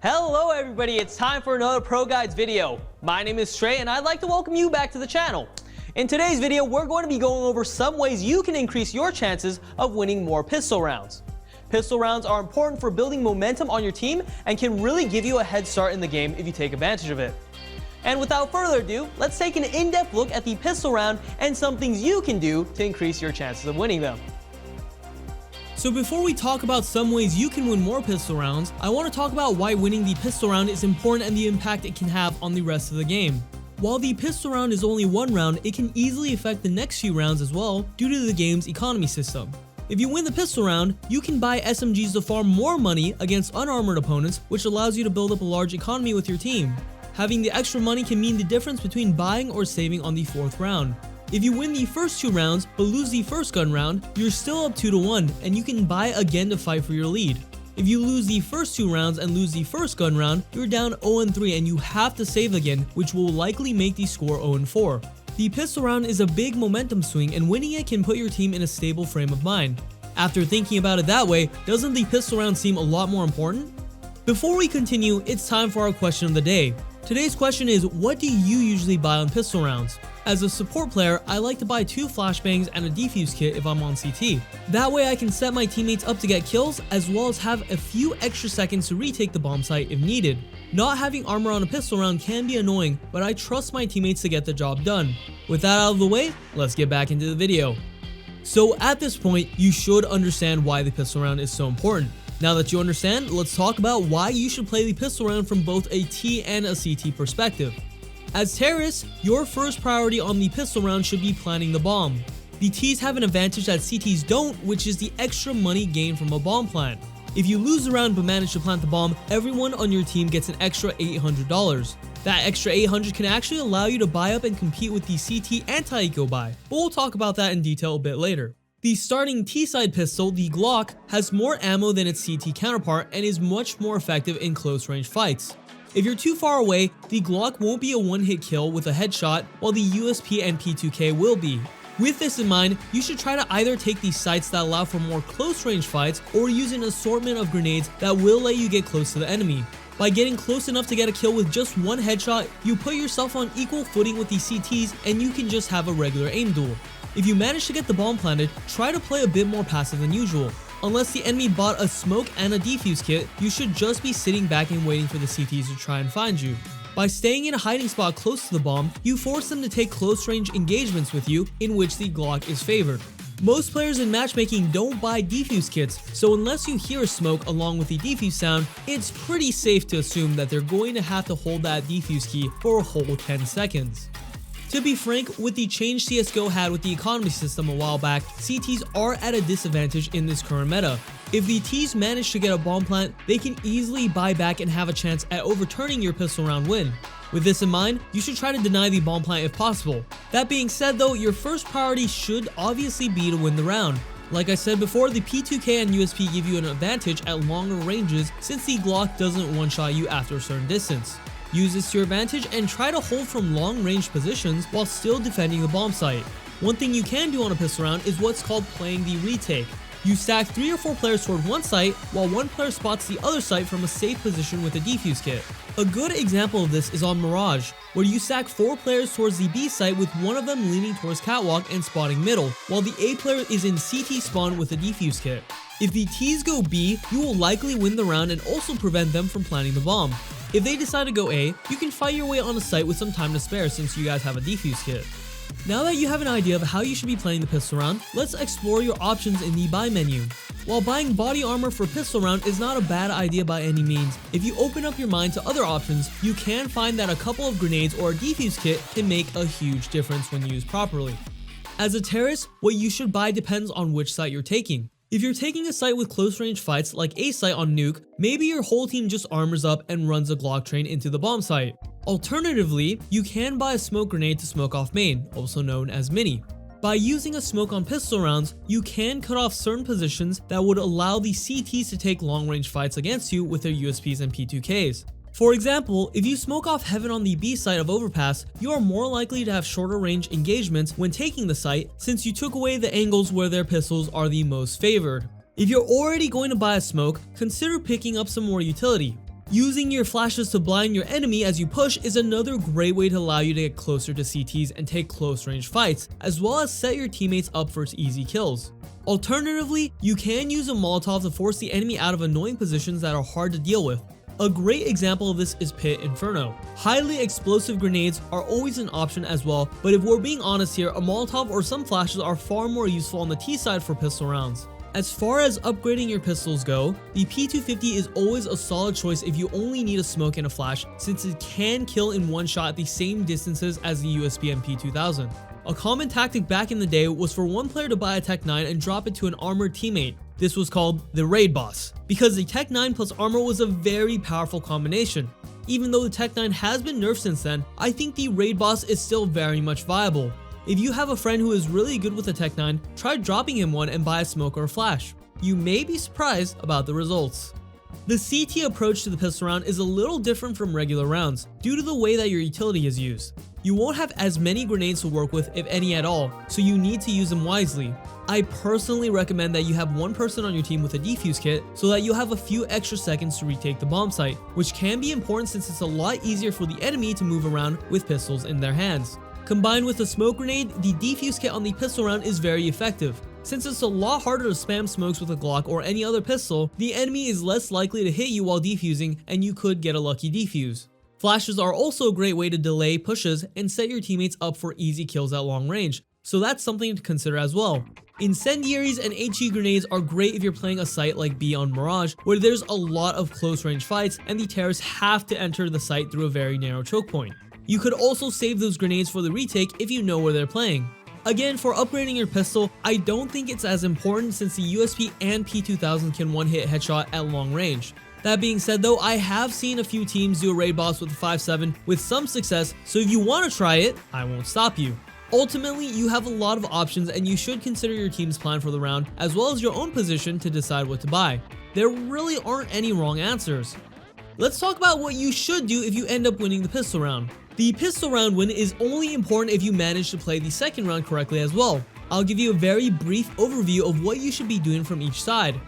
Hello everybody, it's time for another ProGuides video. My name is Trey and I'd like to welcome you back to the channel. In today's video, we're going to be going over some ways you can increase your chances of winning more pistol rounds. Pistol rounds are important for building momentum on your team and can really give you a head start in the game if you take advantage of it. And without further ado, let's take an in-depth look at the pistol round and some things you can do to increase your chances of winning them. So before we talk about some ways you can win more pistol rounds, I want to talk about why winning the pistol round is important and the impact it can have on the rest of the game. While the pistol round is only one round, it can easily affect the next few rounds as well due to the game's economy system. If you win the pistol round, you can buy SMGs to farm more money against unarmored opponents, which allows you to build up a large economy with your team. Having the extra money can mean the difference between buying or saving on the fourth round. If you win the first two rounds but lose the first gun round, you're still up 2-1 and you can buy again to fight for your lead. If you lose the first two rounds and lose the first gun round, you're down 0-3 and you have to save again, which will likely make the score 0-4. The pistol round is a big momentum swing and winning it can put your team in a stable frame of mind. After thinking about it that way, doesn't the pistol round seem a lot more important? Before we continue, it's time for our question of the day. Today's question is, what do you usually buy on pistol rounds? As a support player, I like to buy 2 flashbangs and a defuse kit if I'm on CT. That way I can set my teammates up to get kills as well as have a few extra seconds to retake the bomb site if needed. Not having armor on a pistol round can be annoying, but I trust my teammates to get the job done. With that out of the way, let's get back into the video. So at this point, you should understand why the pistol round is so important. Now that you understand, let's talk about why you should play the pistol round from both a T and a CT perspective. As terrorists, your first priority on the pistol round should be planting the bomb. The Ts have an advantage that CTs don't, which is the extra money gained from a bomb plant. If you lose the round but manage to plant the bomb, everyone on your team gets an extra $800. That extra $800 can actually allow you to buy up and compete with the CT anti-eco buy, but we'll talk about that in detail a bit later. The starting T-side pistol, the Glock, has more ammo than its CT counterpart and is much more effective in close range fights. If you're too far away, the Glock won't be a one-hit kill with a headshot, while the USP and P2K will be. With this in mind, you should try to either take these sights that allow for more close range fights or use an assortment of grenades that will let you get close to the enemy. By getting close enough to get a kill with just one headshot, you put yourself on equal footing with the CTs and you can just have a regular aim duel. If you manage to get the bomb planted, try to play a bit more passive than usual. Unless the enemy bought a smoke and a defuse kit, you should just be sitting back and waiting for the CTs to try and find you. By staying in a hiding spot close to the bomb, you force them to take close range engagements with you, in which the Glock is favored. Most players in matchmaking don't buy defuse kits, so unless you hear a smoke along with the defuse sound, it's pretty safe to assume that they're going to have to hold that defuse key for a whole 10 seconds. To be frank, with the change CSGO had with the economy system a while back, CTs are at a disadvantage in this current meta. If the Ts manage to get a bomb plant, they can easily buy back and have a chance at overturning your pistol round win. With this in mind, you should try to deny the bomb plant if possible. That being said though, your first priority should obviously be to win the round. Like I said before, the P2K and USP give you an advantage at longer ranges since the Glock doesn't one-shot you after a certain distance. Use this to your advantage and try to hold from long range positions while still defending the bomb site. One thing you can do on a pistol round is what's called playing the retake. You stack 3 or 4 players toward one site while one player spots the other site from a safe position with a defuse kit. A good example of this is on Mirage, where you stack 4 players towards the B site with one of them leaning towards catwalk and spotting middle, while the A player is in CT spawn with a defuse kit. If the Ts go B, you will likely win the round and also prevent them from planting the bomb. If they decide to go A, you can fight your way on a site with some time to spare since you guys have a defuse kit. Now that you have an idea of how you should be playing the pistol round, let's explore your options in the buy menu. While buying body armor for pistol round is not a bad idea by any means, if you open up your mind to other options, you can find that a couple of grenades or a defuse kit can make a huge difference when used properly. As a terrorist, what you should buy depends on which site you're taking. If you're taking a site with close range fights like A site on Nuke, maybe your whole team just armors up and runs a Glock train into the bomb site. Alternatively, you can buy a smoke grenade to smoke off main, also known as Mini. By using a smoke on pistol rounds, you can cut off certain positions that would allow the CTs to take long range fights against you with their USPs and P2Ks. For example, if you smoke off heaven on the B side of Overpass, you are more likely to have shorter range engagements when taking the site since you took away the angles where their pistols are the most favored. If you're already going to buy a smoke, consider picking up some more utility. Using your flashes to blind your enemy as you push is another great way to allow you to get closer to CTs and take close range fights, as well as set your teammates up for easy kills. Alternatively, you can use a Molotov to force the enemy out of annoying positions that are hard to deal with. A great example of this is Pit Inferno. Highly explosive grenades are always an option as well, but if we're being honest here, a Molotov or some flashes are far more useful on the T side for pistol rounds. As far as upgrading your pistols go, the P250 is always a solid choice if you only need a smoke and a flash, since it can kill in one shot at the same distances as the USP MP2000. A common tactic back in the day was for one player to buy a Tech 9 and drop it to an armored teammate. This was called the Raid Boss, because the Tech 9 plus armor was a very powerful combination. Even though the Tech 9 has been nerfed since then, I think the Raid Boss is still very much viable. If you have a friend who is really good with a Tech 9, try dropping him one and buy a smoke or a flash. You may be surprised about the results. The CT approach to the pistol round is a little different from regular rounds, due to the way that your utility is used. You won't have as many grenades to work with, if any at all, so you need to use them wisely. I personally recommend that you have one person on your team with a defuse kit, so that you'll have a few extra seconds to retake the bomb site, which can be important since it's a lot easier for the enemy to move around with pistols in their hands. Combined with a smoke grenade, the defuse kit on the pistol round is very effective. Since it's a lot harder to spam smokes with a Glock or any other pistol, the enemy is less likely to hit you while defusing, and you could get a lucky defuse. Flashes are also a great way to delay pushes and set your teammates up for easy kills at long range, so that's something to consider as well. Incendiaries and HE grenades are great if you're playing a site like B on Mirage, where there's a lot of close range fights and the terrorists have to enter the site through a very narrow choke point. You could also save those grenades for the retake if you know where they're playing. Again, for upgrading your pistol, I don't think it's as important since the USP and P2000 can one-hit headshot at long range. That being said though, I have seen a few teams do a raid boss with a 5.7 with some success, so if you want to try it, I won't stop you. Ultimately, you have a lot of options and you should consider your team's plan for the round as well as your own position to decide what to buy. There really aren't any wrong answers. Let's talk about what you should do if you end up winning the pistol round. The pistol round win is only important if you manage to play the second round correctly as well. I'll give you a very brief overview of what you should be doing from each side.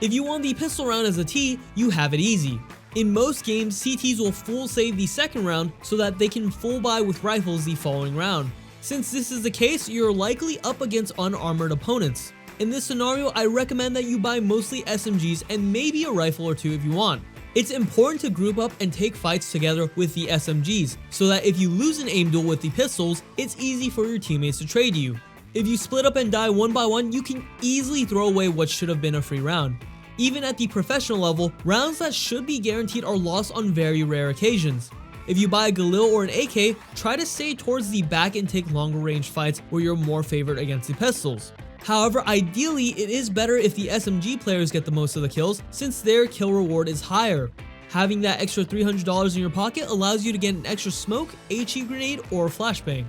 If you want the pistol round as a T, you have it easy. In most games, CTs will full save the second round so that they can full buy with rifles the following round. Since this is the case, you're likely up against unarmored opponents. In this scenario, I recommend that you buy mostly SMGs and maybe a rifle or two if you want. It's important to group up and take fights together with the SMGs, so that if you lose an aim duel with the pistols, it's easy for your teammates to trade you. If you split up and die one by one, you can easily throw away what should have been a free round. Even at the professional level, rounds that should be guaranteed are lost on very rare occasions. If you buy a Galil or an AK, try to stay towards the back and take longer range fights where you're more favored against the pistols. However, ideally, it is better if the SMG players get the most of the kills since their kill reward is higher. Having that extra $300 in your pocket allows you to get an extra smoke, HE grenade, or flashbang.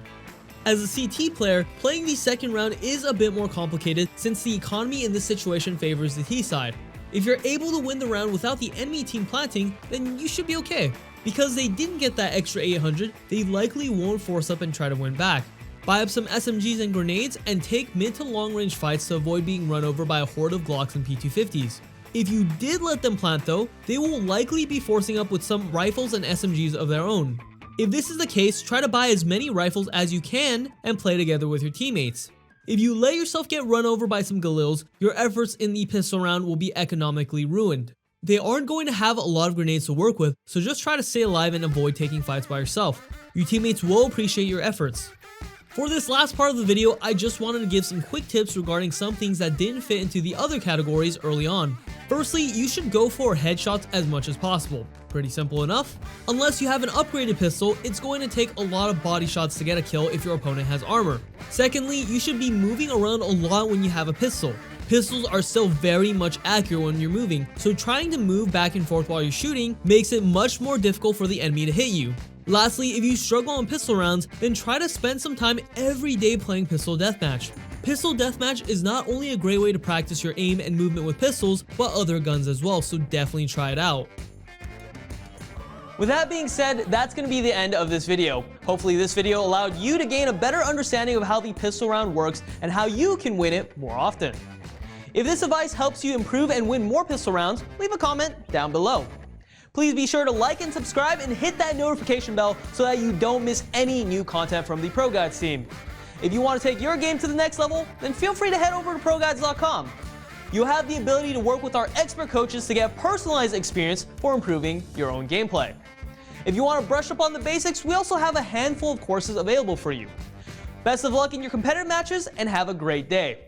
As a CT player, playing the second round is a bit more complicated since the economy in this situation favors the T side. If you're able to win the round without the enemy team planting, then you should be okay. Because they didn't get that extra 800, they likely won't force up and try to win back. Buy up some SMGs and grenades and take mid to long range fights to avoid being run over by a horde of Glocks and P250s. If you did let them plant though, they will likely be forcing up with some rifles and SMGs of their own. If this is the case, try to buy as many rifles as you can and play together with your teammates. If you let yourself get run over by some Galils, your efforts in the pistol round will be economically ruined. They aren't going to have a lot of grenades to work with, so just try to stay alive and avoid taking fights by yourself. Your teammates will appreciate your efforts. For this last part of the video, I just wanted to give some quick tips regarding some things that didn't fit into the other categories early on. Firstly, you should go for headshots as much as possible. Pretty simple enough. Unless you have an upgraded pistol, it's going to take a lot of body shots to get a kill if your opponent has armor. Secondly, you should be moving around a lot when you have a pistol. Pistols are still very much accurate when you're moving, so trying to move back and forth while you're shooting makes it much more difficult for the enemy to hit you. Lastly, if you struggle on pistol rounds, then try to spend some time every day playing Pistol Deathmatch. Pistol Deathmatch is not only a great way to practice your aim and movement with pistols, but other guns as well, so definitely try it out. With that being said, that's going to be the end of this video. Hopefully this video allowed you to gain a better understanding of how the pistol round works and how you can win it more often. If this advice helps you improve and win more pistol rounds, leave a comment down below. Please be sure to like and subscribe and hit that notification bell so that you don't miss any new content from the ProGuides team. If you want to take your game to the next level, then feel free to head over to ProGuides.com. You'll have the ability to work with our expert coaches to get personalized experience for improving your own gameplay. If you want to brush up on the basics, we also have a handful of courses available for you. Best of luck in your competitive matches and have a great day.